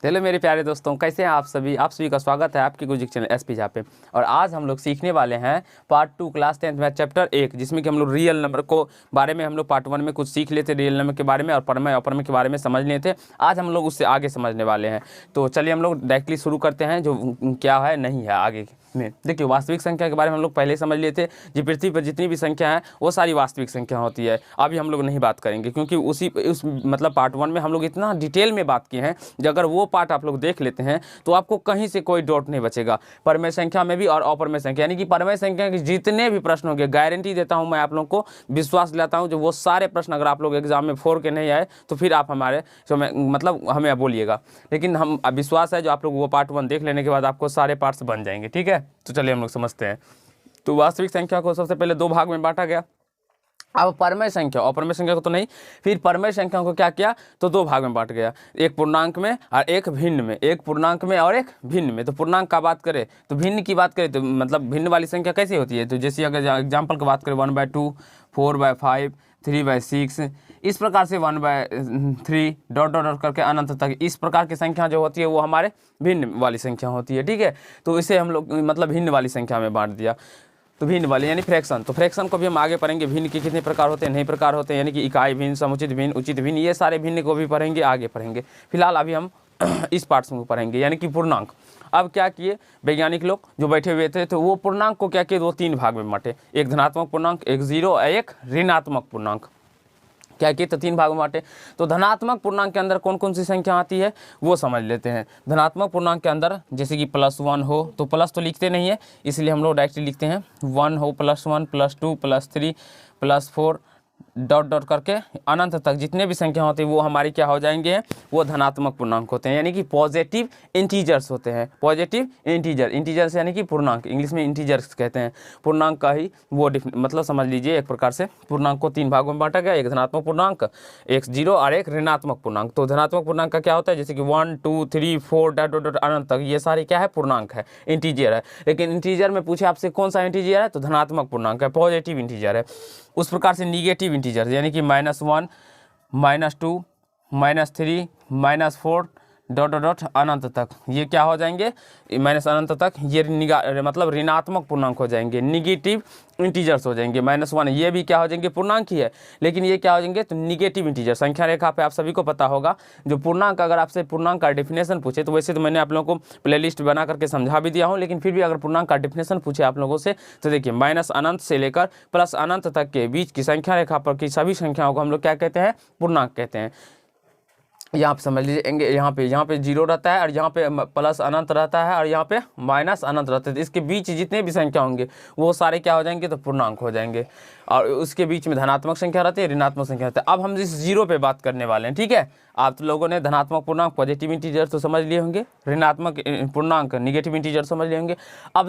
Hello मेरे प्यारे दोस्तों, कैसे हैं आप सभी का स्वागत है आपके गुजिक चैनल एसपी जहाँ पे। और आज हम लोग सीखने वाले हैं पार्ट 2 क्लास 10th में चैप्टर 1, जिसमें कि हम लोग रियल नंबर को बारे में हम लोग पार्ट 1 में कुछ सीख लेते, रियल नंबर के बारे में और परमेय अपरमेय के बारे में समझ लेते। आज हम लोग उससे आगे समझने वाले हैं। तो चलिए हम लोग डायरेक्टली शुरू करते हैं, जो क्या है नहीं है आगे में। देखिए, वास्तविक संख्या के बारे में हम लोग पहले ही समझ लेते। जो पृथ्वी पर जितनी भी संख्या है वो सारी वास्तविक संख्या होती है। अभी हम लोग नहीं बात करेंगे, क्योंकि उस मतलब पार्ट 1 में हम लोग इतना डिटेल में बात किए हैं। जो अगर वो पार्ट आप लोग देख लेते हैं तो आपको कहीं से कोई डाउट नहीं बचेगा, परमेय संख्या में भी और अपरमेय संख्या, यानी कि परमेय संख्या के जितने भी प्रश्न होंगे, गारंटी देता हूं मैं आप लोगों को, विश्वास दिलाता हूं, जो वो सारे प्रश्न अगर आप लोग एग्जाम में 4 के नहीं आए तो फिर आप हमारे मतलब हमें बोलिएगा। लेकिन हम विश्वास है, जो आप लोग वो पार्ट 1 देख लेने के बाद आपको सारे पार्ट्स बन जाएंगे। ठीक है, तो चलिए हम लोग समझते हैं। तो वास्तविक संख्या को सबसे पहले 2 भाग में बांटा गया। अब परमेय संख्या और परमेय संख्या को तो नहीं, फिर परमेय संख्या को क्या किया तो 2 भाग में बांट गया, एक पूर्णांक में और एक भिन्न में। एक पूर्णांक में और एक भिन्न में। तो पूर्णांक का बात करें तो भिन्न की बात करें तो मतलब भिन्न वाली संख्या कैसी होती है, तो जैसे अगर एग्जाम्पल की बात करें 1/2, 4/5, 3/6, इस प्रकार से 1/3 डॉट डॉट डॉट करके अनंत तक, इस प्रकार की संख्या जो होती है वो हमारे भिन्न वाली संख्या होती है। ठीक है, तो इसे हम लोग मतलब भिन्न वाली संख्या में बांट दिया। तो भिन्न वाले यानी फ्रैक्शन, तो फ्रैक्शन को भी हम आगे पढ़ेंगे। भिन्न के कितने प्रकार होते हैं, नहीं प्रकार होते हैं, यानी कि इकाई भिन्न, समुचित भिन्न, उचित भिन्न, ये सारे भिन्न को भी पढ़ेंगे, आगे पढ़ेंगे। फिलहाल अभी हम इस पार्ट में पढ़ेंगे, यानी कि पूर्णांक। अब क्या किए वैज्ञानिक लोग जो बैठे हुए थे, तो वो पूर्णांक को क्या किए 2-3 भाग में बांटे, एक धनात्मक पूर्णांक, एक जीरो और एक ऋणात्मक पूर्णांक। क्या किए तो 3 भाग में बांटे। तो धनात्मक पूर्णांक के अंदर कौन कौन सी संख्या आती है वो समझ लेते हैं। धनात्मक पूर्णांक के अंदर जैसे कि +1 हो, तो प्लस तो लिखते नहीं है, इसलिए हम लोग डायरेक्टली लिखते हैं 1 हो, +1, +2, +3, +4 डॉट डॉट करके अनंत तक जितने भी संख्या होती है वो हमारी क्या हो जाएंगे, वो धनात्मक पूर्णांक होते हैं, यानी कि पॉजिटिव इंटीजर्स होते हैं। पॉजिटिव इंटीजर्स यानी कि पूर्णांक, इंग्लिश में इंटीजर्स कहते हैं। पूर्णांक का ही वो मतलब समझ लीजिए, एक प्रकार से पूर्णांक को 3 भागों में बांटा गया, एक धनात्मक पूर्णांक, एक जीरो और एक ऋणात्मक पूर्णांक। तो धनात्मक पूर्णांक का क्या होता है, जैसे कि 1, 2, 3, 4 डॉट डॉट डॉट अनंत तक, ये सारे क्या है पूर्णांक है, इंटीजर है। लेकिन इंटीजर में पूछे आपसे कौन सा इंटीजर है, तो धनात्मक पूर्णांक है, पॉजिटिव इंटीजर है। उस प्रकार से निगेटिव इंटीजर यानी कि -1, -2, -3, -4 डॉट डॉट डॉट अनंत तक, ये क्या हो जाएंगे माइनस अनंत तक, ये मतलब ऋणात्मक पूर्णांक हो जाएंगे, निगेटिव इंटीजर्स हो जाएंगे। -1 ये भी क्या हो जाएंगे, पूर्णांक ही है, लेकिन ये क्या हो जाएंगे तो निगेटिव इंटीजर। संख्या रेखा पे आप सभी को पता होगा, जो पूर्णांक, अगर आपसे पूर्णांक का डेफिनेशन पूछे, तो वैसे तो मैंने आप लोगों को प्लेलिस्ट बना करके समझा भी दिया हूँ, लेकिन फिर भी अगर पूर्णांक का डेफिनेशन पूछे आप लोगों से, तो देखिए माइनस अनंत से लेकर प्लस अनंत तक के बीच की संख्या रेखा पर की सभी संख्याओं को हम लोग क्या कहते हैं, पूर्णांक कहते हैं। यहाँ पे समझ लीजिए, यहाँ पे 0 रहता है और यहाँ पे प्लस अनंत रहता है और यहाँ पे माइनस अनंत रहता है। तो इसके बीच जितने भी संख्या होंगे वो सारे क्या हो जाएंगे, तो पूर्णांक हो जाएंगे। और उसके बीच में धनात्मक संख्या रहती है, ऋणात्मक संख्या रहती है। अब हम इस 0 पे बात करने वाले हैं। ठीक है, आप लोगों ने धनात्मक पूर्णांक पॉजिटिव इंटीजर तो समझ लिए होंगे, ऋणात्मक पूर्णांक निगेटिव इंटीजर समझ लिए होंगे। अब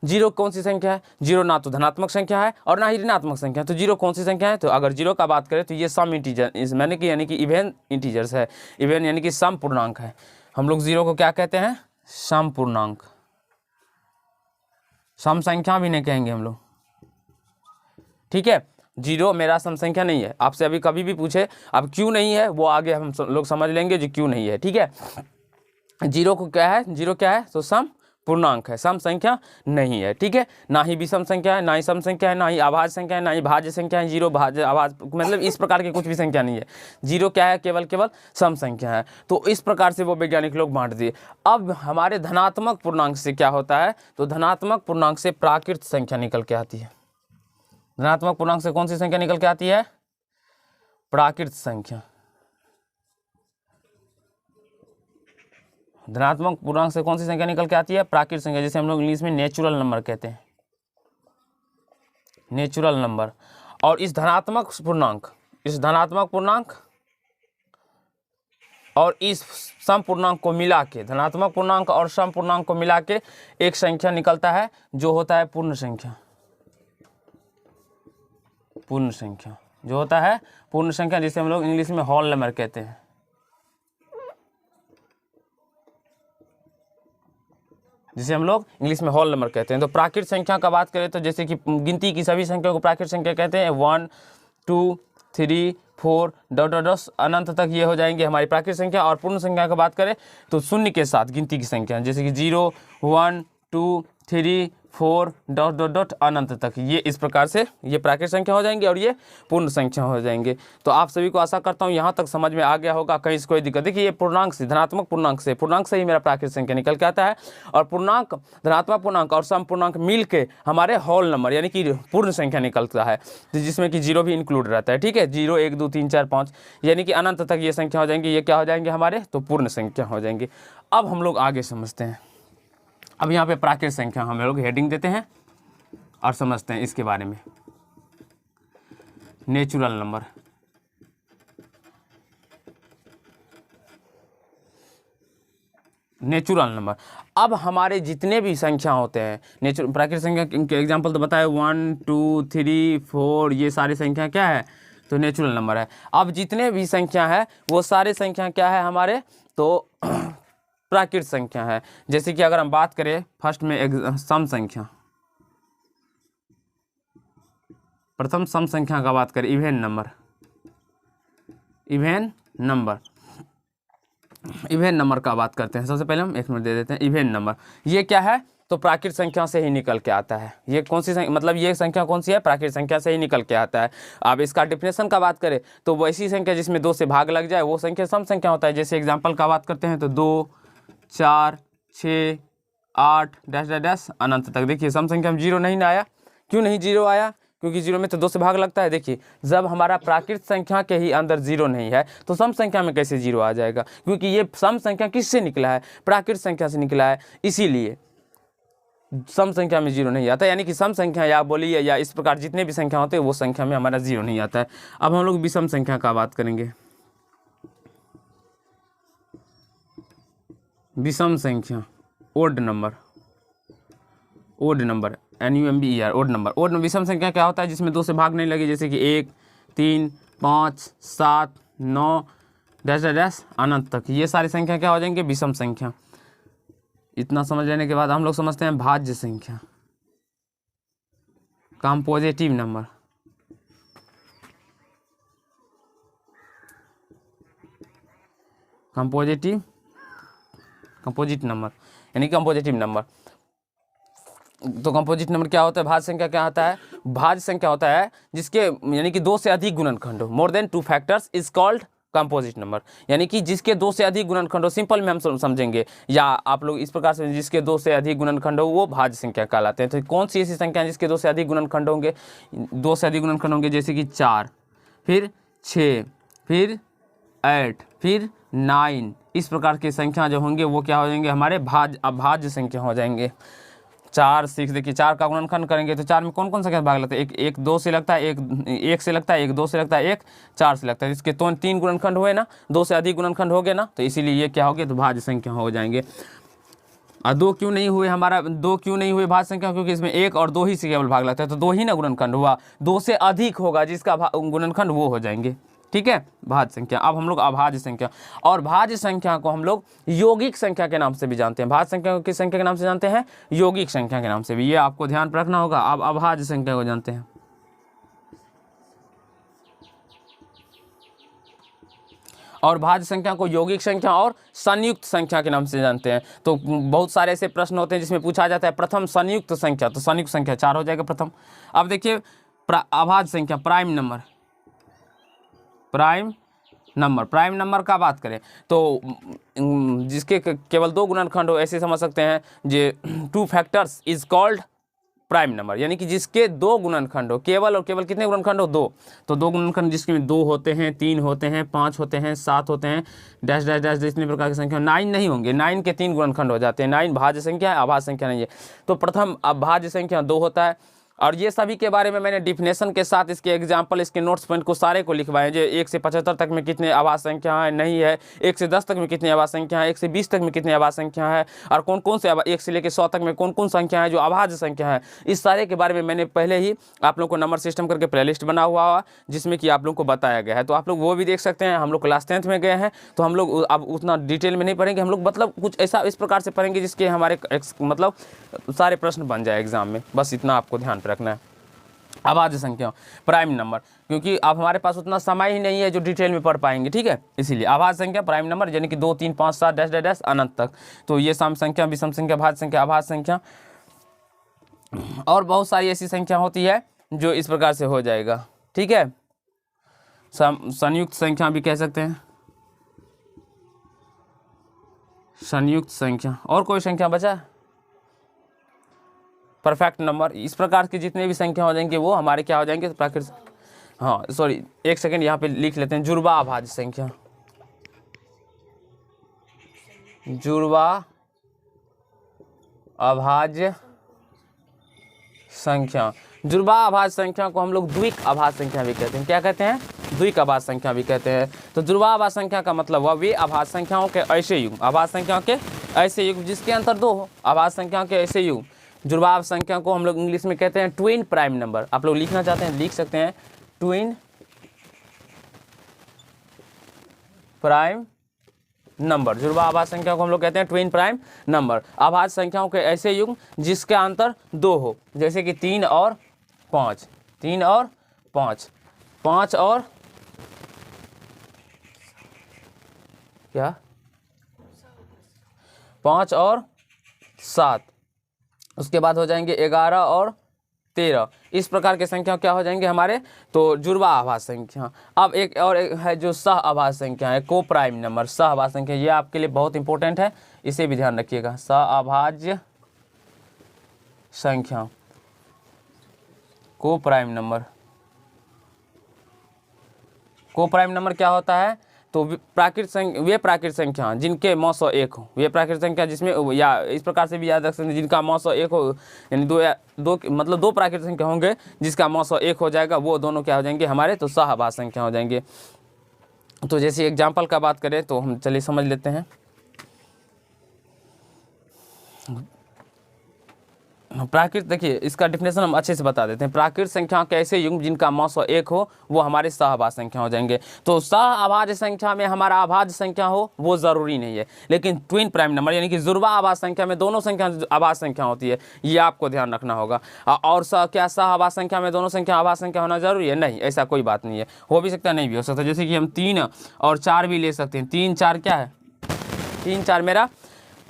जीरो कौन सी संख्या है, जीरो ना तो धनात्मक संख्या है और ना ही ऋणात्मक संख्या है। तो जीरो कौन सी संख्या है, तो अगर जीरो का बात करें तो ये सम इंटीजर, यानी कि इवन इंटीजर्स है, इवन यानी कि सम पूर्णांक है। हम लोग जीरो को क्या कहते हैं, सम पूर्णांक, सम संख्या भी नहीं कहेंगे हम लोग। ठीक है, जीरो मेरा सम संख्या नहीं है। आपसे अभी कभी भी पूछे, अब क्यों नहीं है वो आगे हम लोग समझ लेंगे जो क्यों नहीं है। ठीक है, जीरो को क्या है, जीरो क्या है तो सम पूर्णांक है, सम संख्या नहीं है। ठीक है, ना ही विषम संख्या है, ना ही सम संख्या है, ना ही अभाज्य संख्या है, ना ही भाज्य संख्या है। जीरो भाज्य अभाज्य मतलब इस प्रकार की कुछ भी संख्या नहीं है। जीरो क्या है, केवल सम संख्या है। तो इस प्रकार से वो वैज्ञानिक लोग बांट दिए। अब हमारे धनात्मक पूर्णांक से क्या होता है, तो धनात्मक पूर्णांक से प्राकृत संख्या निकल के आती है। धनात्मक पूर्णांक से कौन सी संख्या निकल के आती है, प्राकृत संख्या। धनात्मक पूर्णांक से कौन सी संख्या निकल के आती है, प्राकृत संख्या, जिसे हम लोग इंग्लिश में नेचुरल नंबर कहते हैं, नेचुरल नंबर। और इस धनात्मक पूर्णांक और इस सम पूर्णांक को मिला के, धनात्मक पूर्णांक और सम पूर्णांक को मिला के एक संख्या निकलता है जो होता है पूर्ण संख्या। पूर्ण संख्या जो होता है पूर्ण संख्या, जिसे हम लोग इंग्लिश में होल नंबर कहते हैं। तो प्राकृत संख्या का बात करें तो जैसे कि गिनती की सभी संख्या को प्राकृत संख्या कहते हैं। 1, 2, 3 4 डॉट डॉट डॉट अनंत तक ये हो जाएंगे हमारी प्राकृतिक संख्या। और पूर्ण संख्या की बात करें तो शून्य के साथ गिनती की संख्या, जैसे कि 0 1 2 3 4 डॉट डॉट डॉट अनंत तक, ये इस प्रकार से ये प्राकृतिक संख्या हो जाएंगे और ये पूर्ण संख्या हो जाएंगे। तो आप सभी को आशा करता हूँ यहाँ तक समझ में आ गया होगा, कहीं से कोई दिक्कत। देखिए ये पूर्णांक से, धनात्मक पूर्णांक से ही मेरा प्राकृतिक संख्या निकल के आता है, और पूर्णांक, धनात्मक पूर्णांक और सम पूर्णांक मिल के हमारे होल नंबर यानी कि पूर्ण संख्या निकलता है, जिसमें कि 0 भी इंक्लूड रहता है। ठीक है, 0 1 2 3 4 5 यानी कि अनंत तक ये संख्या हो जाएंगी। ये क्या हो जाएंगे हमारे, तो पूर्ण संख्या हो जाएंगे। अब हम लोग आगे समझते हैं। अब यहाँ पे प्राकृतिक संख्या हम लोग हेडिंग देते हैं और समझते हैं इसके बारे में। Natural number, natural number. अब हमारे जितने भी संख्या होते हैं, प्राकृतिक संख्या के एग्जांपल तो बताए 1 2 3 4, ये सारी संख्या क्या है, तो नेचुरल नंबर है। अब जितने भी संख्या है वो सारे संख्या क्या है हमारे, तो प्राकृतिक संख्या है। जैसे कि अगर हम बात करें फर्स्ट में सम संख्या, प्रथम सम संख्या का बात करें, इवेन नंबर, इवेन नंबर का बात करते हैं। सबसे पहले हम 1 मिनट दे देते हैं। इवेन नंबर ये क्या है, तो प्राकृतिक संख्या से ही निकल के आता है। ये कौन सी संख्या, मतलब ये संख्या कौन सी है, प्राकृतिक संख्या से ही निकल के आता है। अब इसका डिफिनेशन का बात करें तो वो ऐसी संख्या जिसमें 2 से भाग लग जाए वो संख्या सम संख्या होता है। जैसे एग्जाम्पल का बात करते हैं तो 2 4 6 8 डैश डैश डैश अनंत तक। देखिए सम संख्या में 0 नहीं आया, क्यों नहीं 0 आया, क्योंकि 0 में तो 2 से भाग लगता है। देखिए जब हमारा प्राकृतिक संख्या के ही अंदर 0 नहीं है तो सम संख्या में कैसे 0 आ जाएगा, क्योंकि ये सम संख्या किससे निकला है, प्राकृतिक संख्या से निकला है, इसीलिए सम संख्या में 0 नहीं आता। यानी कि सम संख्या या बोलिए या इस प्रकार जितने भी संख्या होते हैं वो संख्या में हमारा 0 नहीं आता है। अब हम लोग विषम संख्या का बात करेंगे। विषम संख्या, odd number, NUMBER, odd number. Odd विषम संख्या क्या होता है, जिसमें 2 से भाग नहीं लगे, जैसे कि 1 3 5 7 9 डैश डैश डैश अनंत तक, ये सारी संख्या क्या हो जाएंगे, विषम संख्या। इतना समझ लेने के बाद हम लोग समझते हैं भाज्य संख्या, कॉम्पोजिटिव नंबर। कंपोजिट नंबर यानी कंपोजिटिव नंबर। तो कंपोजिट नंबर क्या होता है, भाज्य संख्या क्या होता है, भाज्य संख्या होता है जिसके यानी कि 2 से अधिक गुणनखंड हो, more than 2 factors is called composite number. यानी कि जिसके 2 से अधिक गुणनखंड हो, सिंपल में हम समझेंगे, या आप लोग इस प्रकार से, जिसके 2 से अधिक गुणनखंड हो वो भाज्य संख्या कहलाते हैं। तो कौन सी ऐसी संख्या जिसके 2 से अधिक गुणनखंड होंगे, 2 से अधिक गुणनखंड होंगे, जैसे कि 4 फिर 6 फिर 8 फिर 9, इस प्रकार की संख्या जो होंगे वो क्या हो जाएंगे, हमारे अभाज्य संख्या हो जाएंगे। 4 6, देखिए 4 का गुणनखंड करेंगे तो 4 में कौन कौन सा क्या भाग लगता है, एक 2 से लगता है, एक से लगता है, एक 2 से लगता है, एक 4 से लगता है। इसके तो 3 गुणनखंड हुए ना, 2 से अधिक गुणनखंड हो गए ना, तो इसीलिए ये क्या हो गए, तो भाज्य संख्या हो जाएंगे। और 2 क्यों नहीं हुए हमारा, 2 क्यों नहीं हुए भाज्य संख्या, क्योंकि इसमें 1 और 2 ही से केवल भाग लगता है, तो 2 ही ना गुणनखंड हुआ। 2 से अधिक होगा जिसका गुणनखंड वो हो जाएंगे। ठीक है, भाज्य संख्या। अब हम लोग अभाज्य संख्या, और भाज्य संख्या को हम लोग यौगिक संख्या के नाम से भी जानते हैं। भाज्य संख्या को किस संख्या के नाम से जानते हैं, यौगिक संख्या के नाम से भी, ये आपको ध्यान रखना होगा। अब अभाज्य संख्या को जानते हैं। और भाज्य संख्या को यौगिक संख्या और संयुक्त संख्या के नाम से जानते हैं। तो बहुत सारे ऐसे प्रश्न होते हैं जिसमें पूछा जाता है प्रथम संयुक्त संख्या, तो संयुक्त संख्या 4 हो जाएगा प्रथम। अब देखिए अभाज्य संख्या, प्राइम नंबर का बात करें तो जिसके केवल 2 गुणनखंड हो, ऐसे समझ सकते हैं, जे 2 factors is called prime number. यानी कि जिसके 2 गुणनखंड हो, केवल और केवल कितने गुणनखंड हो, 2। तो 2 गुणनखंड जिसके में 2 होते हैं, 3 होते हैं, 5 होते हैं, 7 होते हैं, डैश डैश डैश जितने प्रकार की संख्या, 9 नहीं होंगे, 9 के 3 गुणनखंड हो जाते हैं। 9 भाज्य संख्या है, अभाज्य संख्या नहीं है। तो प्रथम अभाज्य संख्या 2 होता है। और ये सभी के बारे में मैंने डिफिनेशन के साथ इसके एग्जाम्पल, इसके नोट्स पॉइंट को सारे को लिखवाए, जो 1 से 75 तक में कितने अभाज्य संख्या है, नहीं है, 1 से 10 तक में कितनी अभाज्य संख्या है, 1 से 20 तक में कितनी अभाज्य संख्या है, और कौन कौन से 1 से लेकर 100 तक में कौन कौन संख्या है जो अभाज्य संख्या है। इस सारे के बारे में मैंने पहले ही आप लोग को नंबर सिस्टम करके प्लेलिस्ट बना हुआ जिसमें कि आप लोग को बताया गया है, तो आप लोग वो भी देख सकते हैं। हम लोग क्लास 10th में गए हैं, तो हम लोग अब उतना डिटेल में नहीं पढ़ेंगे, हम लोग मतलब कुछ ऐसा इस प्रकार से पढ़ेंगे जिसके हमारे मतलब सारे प्रश्न बन जाए एग्जाम में, बस इतना आपको ध्यान रखना है। अभाज्य संख्या प्राइम नंबर, क्योंकि अब हमारे पास उतना समय ही नहीं है जो डिटेल में पढ़ पाएंगे, ठीक है, इसीलिए अभाज्य संख्या प्राइम नंबर यानी कि 2 3 5 7 डैश डैश डैश अनंत तक। तो ये सम संख्या, विषम संख्या, भाज्य संख्या, अभाज्य संख्या और बहुत सारी ऐसी संख्या होती है जो इस प्रकार से हो जाएगा, ठीक है। संयुक्त संख्या भी कह सकते हैं, संयुक्त संख्या। और कोई संख्या बचा? Perfect number. इस प्रकार की जितने भी संख्या हो जाएंगे वो हमारे क्या हो जाएंगे? प्राकृतिक। हाँ सॉरी, एक सेकंड यहाँ पे लिख लेते हैं, जुड़वा अभाज्य संख्या, जुड़वा अभाज्य संख्या। जुड़वा अभाज्य संख्या को हम लोग द्विक अभाज्य संख्या भी कहते हैं। क्या कहते हैं? द्विक अभाज्य संख्या भी कहते हैं। तो जुड़वा अभाज्य संख्या का मतलब हुआ वे अभाज्य संख्याओं के ऐसे युग्म, अभाज्य संख्याओं के ऐसे युग्म जिसके अंतर 2 हो, अभाज्य संख्याओं के ऐसे युग्म। जुड़वा अभाज्य संख्या को हम लोग इंग्लिश में कहते हैं ट्विन प्राइम नंबर। आप लोग लिखना चाहते हैं लिख सकते हैं, ट्विन प्राइम नंबर। जुड़वा अभाज्य संख्या को हम लोग कहते हैं ट्विन प्राइम नंबर। अभाज्य संख्याओं के ऐसे युग्म जिसके अंतर 2 हो, जैसे कि 3 और 5, 3 और 5, 5 और क्या 5 और 7, उसके बाद हो जाएंगे 11 और 13। इस प्रकार के संख्या क्या हो जाएंगे हमारे? तो जुड़वा अभाज्य संख्या। अब एक और एक है जो सह अभाज्य संख्या है, को प्राइम नंबर। सह अभाज्य संख्या ये आपके लिए बहुत इंपॉर्टेंट है, इसे भी ध्यान रखिएगा। सह अभाज्य संख्या, को प्राइम नंबर। को प्राइम नंबर क्या होता है? तो वे प्राकृत संख्या जिनके मौसो 1 हो, वे प्राकृत संख्या जिसमें, या इस प्रकार से भी याद रख सकते हैं, जिनका मौसो 1 हो, यानी मतलब दो प्राकृत संख्या होंगे जिसका मौसो 1 हो जाएगा, वो दोनों क्या हो जाएंगे हमारे? तो सह अभाज्य संख्या हो जाएंगे। तो जैसे एग्जाम्पल का बात करें तो हम चलिए समझ लेते हैं। प्राकृत, देखिए इसका डिफिनेशन हम अच्छे से बता देते हैं। प्राकृत संख्या के ऐसे युग्म जिनका मौसो 1 हो वो हमारे सह अभाज्य संख्या हो जाएंगे। तो सह अभाज्य संख्या में हमारा अभाज्य संख्या हो वो ज़रूरी नहीं है, लेकिन ट्विन प्राइम नंबर यानी कि जुड़वा अभाज्य संख्या में दोनों संख्या अभाज्य संख्या होती है, ये आपको ध्यान रखना होगा। और क्या सह अभाज्य संख्या में दोनों संख्या अभाज्य संख्या होना जरूरी है? नहीं, ऐसा कोई बात नहीं है, हो भी सकता है नहीं भी हो सकता। जैसे कि हम 3 और 4 भी ले सकते हैं। 3 4 क्या है? 3 4 मेरा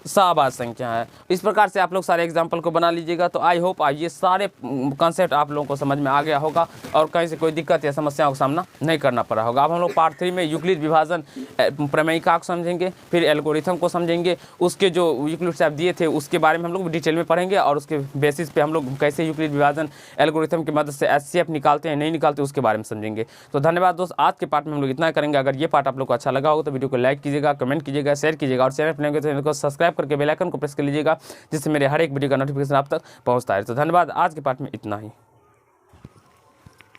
सह अभाज्य संख्या है। इस प्रकार से आप लोग सारे एग्जाम्पल को बना लीजिएगा। तो आई होप ये सारे कॉन्सेप्ट आप लोगों को समझ में आ गया होगा और कहीं से कोई दिक्कत या समस्याओं का सामना नहीं करना पड़ा होगा। अब हम लोग पार्ट 3 में यूक्लिड विभाजन प्रमेयिका को समझेंगे, फिर एल्गोरिथम को समझेंगे, उसके जो यूक्लिड साहब दिए थे उसके बारे में हम लोग डिटेल में पढ़ेंगे और उसके बेसिस पे हम लोग कैसे यूक्लिड विभाजन एल्गोरिथम की मदद से एचसीएफ निकालते हैं नहीं निकालते उसके बारे में समझेंगे। तो धन्यवाद दोस्त, आज के पार्ट में हम लोग इतना करेंगे। अगर ये पार्ट आप लोग को अच्छा लगा हो तो वीडियो को लाइक कीजिएगा, कमेंट कीजिएगा, शेयर कीजिएगा और चैनल पर चैनल को सब्सक्राइब करके बेल आइकन को प्रेस कर लीजिएगा, जिससे मेरे हर एक वीडियो का नोटिफिकेशन आप तक पहुंचता है। तो धन्यवाद, आज के पार्ट में इतना ही।